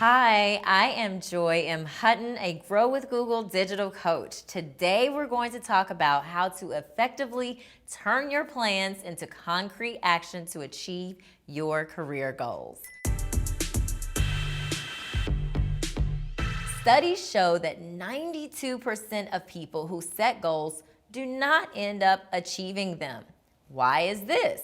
Hi, I am Joy M. Hutton, a Grow with Google digital coach. Today we're going to talk about how to effectively turn your plans into concrete action to achieve your career goals. Studies show that 92% of people who set goals do not end up achieving them. Why is this?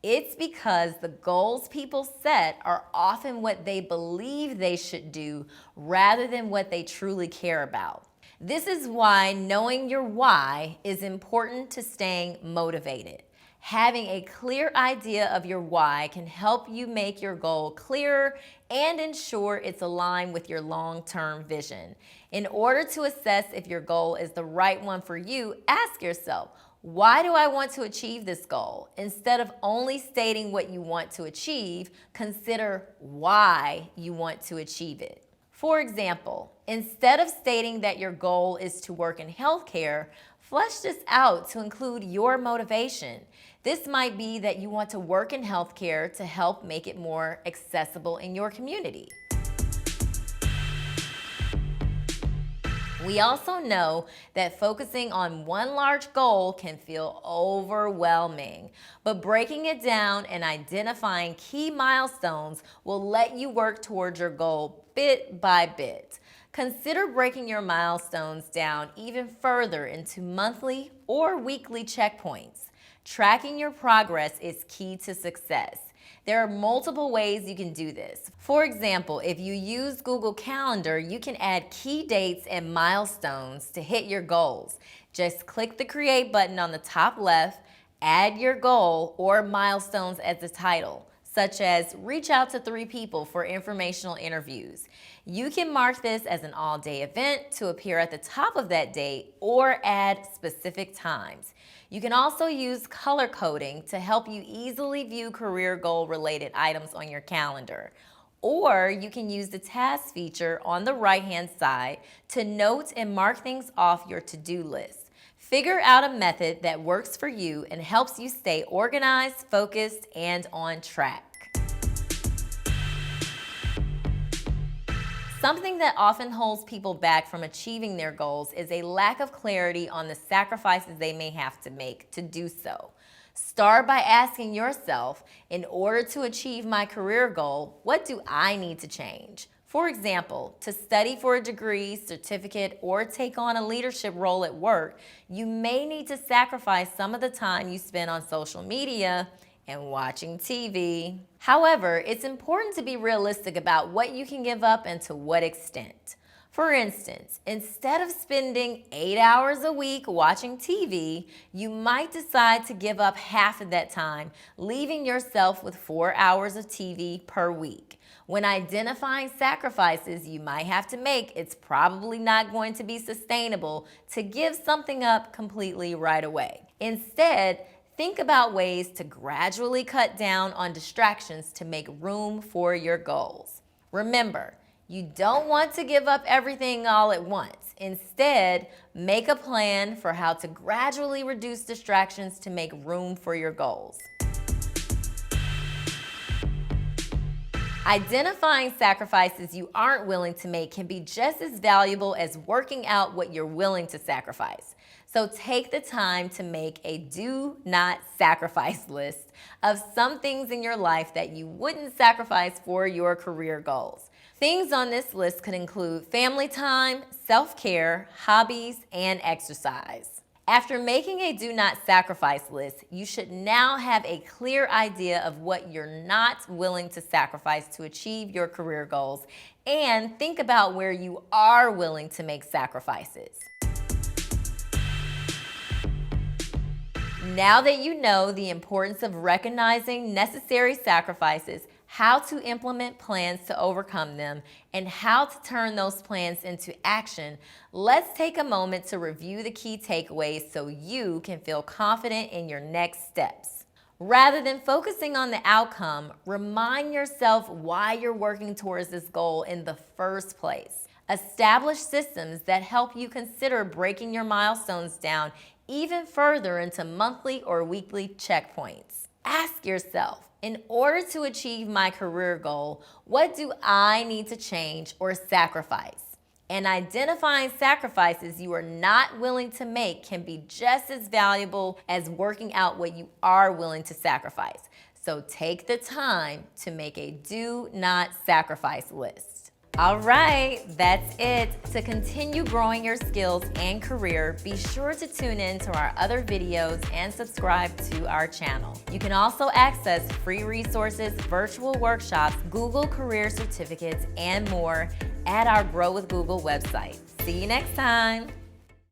It's because the goals people set are often what they believe they should do rather than what they truly care about. This is why knowing your why is important to staying motivated. Having a clear idea of your why can help you make your goal clearer and ensure it's aligned with your long-term vision. In order to assess if your goal is the right one for you, ask yourself, why do I want to achieve this goal? Instead of only stating what you want to achieve, consider why you want to achieve it. For example, instead of stating that your goal is to work in healthcare, flesh this out to include your motivation. This might be that you want to work in healthcare to help make it more accessible in your community. We also know that focusing on one large goal can feel overwhelming, but breaking it down and identifying key milestones will let you work towards your goal bit by bit. Consider breaking your milestones down even further into monthly or weekly checkpoints. Tracking your progress is key to success. There are multiple ways you can do this. For example, if you use Google Calendar, you can add key dates and milestones to hit your goals. Just click the Create button on the top left, add your goal or milestones as the title, such as reach out to 3 people for informational interviews. You can mark this as an all-day event to appear at the top of that date or add specific times. You can also use color coding to help you easily view career goal related items on your calendar. Or you can use the task feature on the right-hand side to note and mark things off your to-do list. Figure out a method that works for you and helps you stay organized, focused, and on track. Something that often holds people back from achieving their goals is a lack of clarity on the sacrifices they may have to make to do so. Start by asking yourself, in order to achieve my career goal, what do I need to change? For example, to study for a degree, certificate, or take on a leadership role at work, you may need to sacrifice some of the time you spend on social media and watching TV. However, it's important to be realistic about what you can give up and to what extent. For instance, instead of spending 8 hours a week watching TV, you might decide to give up half of that time, leaving yourself with 4 hours of TV per week. When identifying sacrifices you might have to make, it's probably not going to be sustainable to give something up completely right away. Instead, think about ways to gradually cut down on distractions to make room for your goals. Remember, you don't want to give up everything all at once. Instead, make a plan for how to gradually reduce distractions to make room for your goals. Identifying sacrifices you aren't willing to make can be just as valuable as working out what you're willing to sacrifice. So take the time to make a do not sacrifice list of some things in your life that you wouldn't sacrifice for your career goals. Things on this list could include family time, self-care, hobbies, and exercise. After making a do not sacrifice list, you should now have a clear idea of what you're not willing to sacrifice to achieve your career goals, and think about where you are willing to make sacrifices. Now that you know the importance of recognizing necessary sacrifices, how to implement plans to overcome them, and how to turn those plans into action, let's take a moment to review the key takeaways so you can feel confident in your next steps. Rather than focusing on the outcome, remind yourself why you're working towards this goal in the first place. Establish systems that help you consider breaking your milestones down even further into monthly or weekly checkpoints. Ask yourself, In order to achieve my career goal, what do I need to change or sacrifice? And identifying sacrifices you are not willing to make can be just as valuable as working out what you are willing to sacrifice. So take the time to make a do not sacrifice list. All right, that's it. To continue growing your skills and career, be sure to tune in to our other videos and subscribe to our channel. You can also access free resources, virtual workshops, Google career certificates, and more at our Grow with Google website. See you next time.